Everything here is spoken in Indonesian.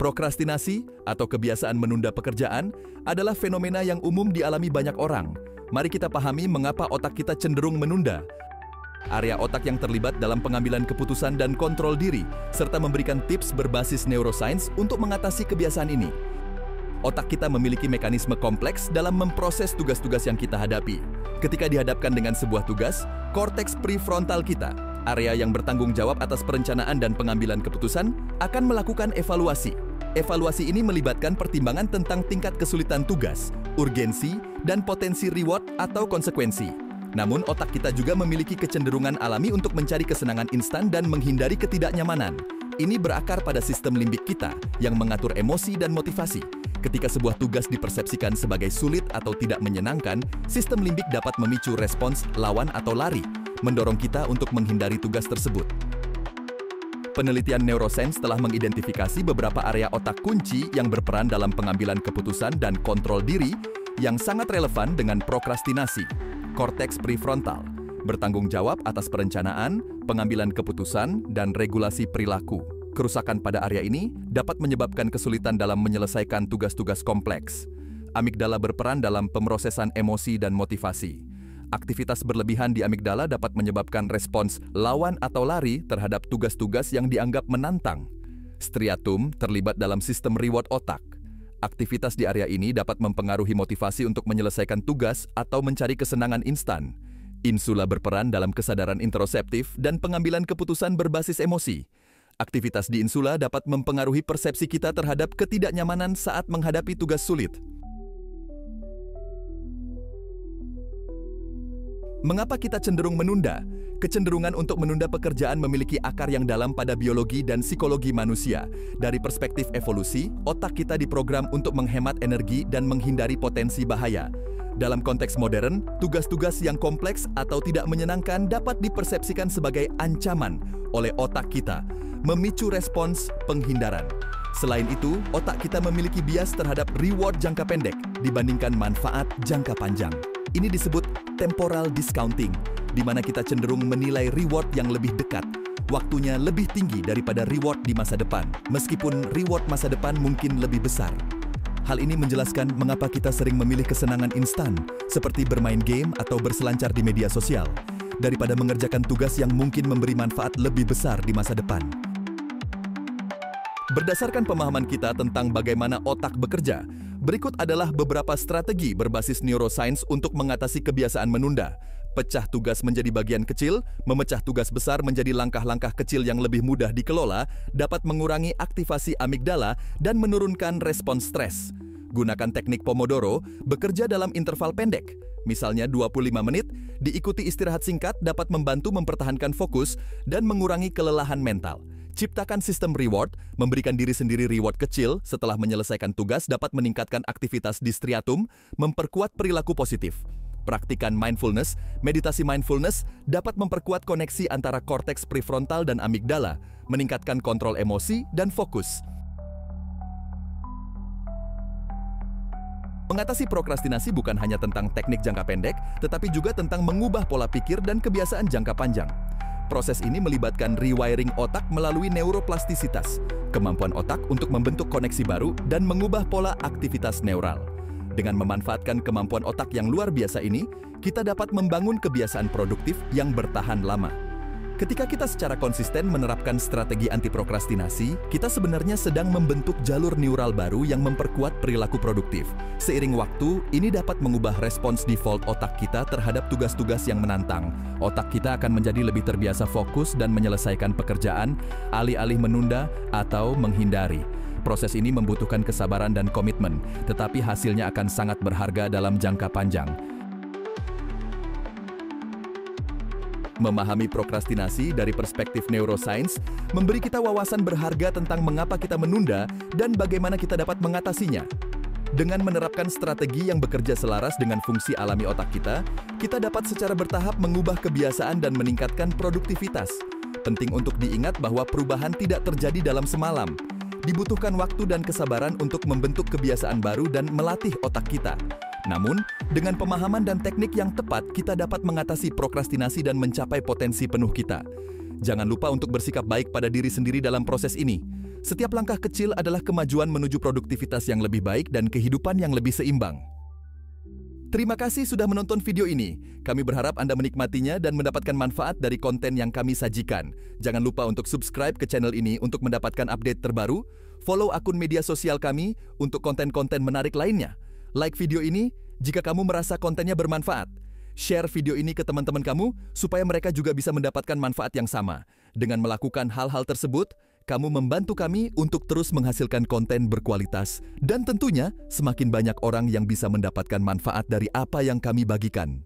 Prokrastinasi atau kebiasaan menunda pekerjaan adalah fenomena yang umum dialami banyak orang. Mari kita pahami mengapa otak kita cenderung menunda. Area otak yang terlibat dalam pengambilan keputusan dan kontrol diri, serta memberikan tips berbasis neuroscience untuk mengatasi kebiasaan ini. Otak kita memiliki mekanisme kompleks dalam memproses tugas-tugas yang kita hadapi. Ketika dihadapkan dengan sebuah tugas, korteks prefrontal kita, area yang bertanggung jawab atas perencanaan dan pengambilan keputusan, akan melakukan evaluasi. Evaluasi ini melibatkan pertimbangan tentang tingkat kesulitan tugas, urgensi, dan potensi reward atau konsekuensi. Namun, otak kita juga memiliki kecenderungan alami untuk mencari kesenangan instan dan menghindari ketidaknyamanan. Ini berakar pada sistem limbik kita yang mengatur emosi dan motivasi. Ketika sebuah tugas dipersepsikan sebagai sulit atau tidak menyenangkan, sistem limbik dapat memicu respons lawan atau lari, mendorong kita untuk menghindari tugas tersebut. Penelitian neuroscience telah mengidentifikasi beberapa area otak kunci yang berperan dalam pengambilan keputusan dan kontrol diri yang sangat relevan dengan prokrastinasi. Korteks prefrontal bertanggung jawab atas perencanaan, pengambilan keputusan, dan regulasi perilaku. Kerusakan pada area ini dapat menyebabkan kesulitan dalam menyelesaikan tugas-tugas kompleks. Amigdala berperan dalam pemrosesan emosi dan motivasi. Aktivitas berlebihan di amigdala dapat menyebabkan respons lawan atau lari terhadap tugas-tugas yang dianggap menantang. Striatum terlibat dalam sistem reward otak. Aktivitas di area ini dapat mempengaruhi motivasi untuk menyelesaikan tugas atau mencari kesenangan instan. Insula berperan dalam kesadaran introseptif dan pengambilan keputusan berbasis emosi. Aktivitas di insula dapat mempengaruhi persepsi kita terhadap ketidaknyamanan saat menghadapi tugas sulit. Mengapa kita cenderung menunda? Kecenderungan untuk menunda pekerjaan memiliki akar yang dalam pada biologi dan psikologi manusia. Dari perspektif evolusi, otak kita diprogram untuk menghemat energi dan menghindari potensi bahaya. Dalam konteks modern, tugas-tugas yang kompleks atau tidak menyenangkan dapat dipersepsikan sebagai ancaman oleh otak kita, memicu respons penghindaran. Selain itu, otak kita memiliki bias terhadap reward jangka pendek dibandingkan manfaat jangka panjang. Ini disebut temporal discounting, di mana kita cenderung menilai reward yang lebih dekat, waktunya lebih tinggi daripada reward di masa depan, meskipun reward masa depan mungkin lebih besar. Hal ini menjelaskan mengapa kita sering memilih kesenangan instan, seperti bermain game atau berselancar di media sosial, daripada mengerjakan tugas yang mungkin memberi manfaat lebih besar di masa depan. Berdasarkan pemahaman kita tentang bagaimana otak bekerja, berikut adalah beberapa strategi berbasis neuroscience untuk mengatasi kebiasaan menunda. Pecah tugas menjadi bagian kecil, memecah tugas besar menjadi langkah-langkah kecil yang lebih mudah dikelola, dapat mengurangi aktivasi amigdala dan menurunkan respons stres. Gunakan teknik Pomodoro, bekerja dalam interval pendek. Misalnya 25 menit, diikuti istirahat singkat dapat membantu mempertahankan fokus dan mengurangi kelelahan mental. Ciptakan sistem reward, memberikan diri sendiri reward kecil setelah menyelesaikan tugas dapat meningkatkan aktivitas di striatum, memperkuat perilaku positif. Praktikan mindfulness, meditasi mindfulness dapat memperkuat koneksi antara korteks prefrontal dan amigdala, meningkatkan kontrol emosi dan fokus. Mengatasi prokrastinasi bukan hanya tentang teknik jangka pendek, tetapi juga tentang mengubah pola pikir dan kebiasaan jangka panjang. Proses ini melibatkan rewiring otak melalui neuroplastisitas, kemampuan otak untuk membentuk koneksi baru dan mengubah pola aktivitas neural. Dengan memanfaatkan kemampuan otak yang luar biasa ini, kita dapat membangun kebiasaan produktif yang bertahan lama. Ketika kita secara konsisten menerapkan strategi anti-prokrastinasi, kita sebenarnya sedang membentuk jalur neural baru yang memperkuat perilaku produktif. Seiring waktu, ini dapat mengubah respons default otak kita terhadap tugas-tugas yang menantang. Otak kita akan menjadi lebih terbiasa fokus dan menyelesaikan pekerjaan, alih-alih menunda atau menghindari. Proses ini membutuhkan kesabaran dan komitmen, tetapi hasilnya akan sangat berharga dalam jangka panjang. Memahami prokrastinasi dari perspektif neuroscience memberi kita wawasan berharga tentang mengapa kita menunda dan bagaimana kita dapat mengatasinya. Dengan menerapkan strategi yang bekerja selaras dengan fungsi alami otak kita, kita dapat secara bertahap mengubah kebiasaan dan meningkatkan produktivitas. Penting untuk diingat bahwa perubahan tidak terjadi dalam semalam. Dibutuhkan waktu dan kesabaran untuk membentuk kebiasaan baru dan melatih otak kita. Namun, dengan pemahaman dan teknik yang tepat, kita dapat mengatasi prokrastinasi dan mencapai potensi penuh kita. Jangan lupa untuk bersikap baik pada diri sendiri dalam proses ini. Setiap langkah kecil adalah kemajuan menuju produktivitas yang lebih baik dan kehidupan yang lebih seimbang. Terima kasih sudah menonton video ini. Kami berharap Anda menikmatinya dan mendapatkan manfaat dari konten yang kami sajikan. Jangan lupa untuk subscribe ke channel ini untuk mendapatkan update terbaru. Follow akun media sosial kami untuk konten-konten menarik lainnya. Like video ini jika kamu merasa kontennya bermanfaat. Share video ini ke teman-teman kamu supaya mereka juga bisa mendapatkan manfaat yang sama. Dengan melakukan hal-hal tersebut, kamu membantu kami untuk terus menghasilkan konten berkualitas dan tentunya semakin banyak orang yang bisa mendapatkan manfaat dari apa yang kami bagikan.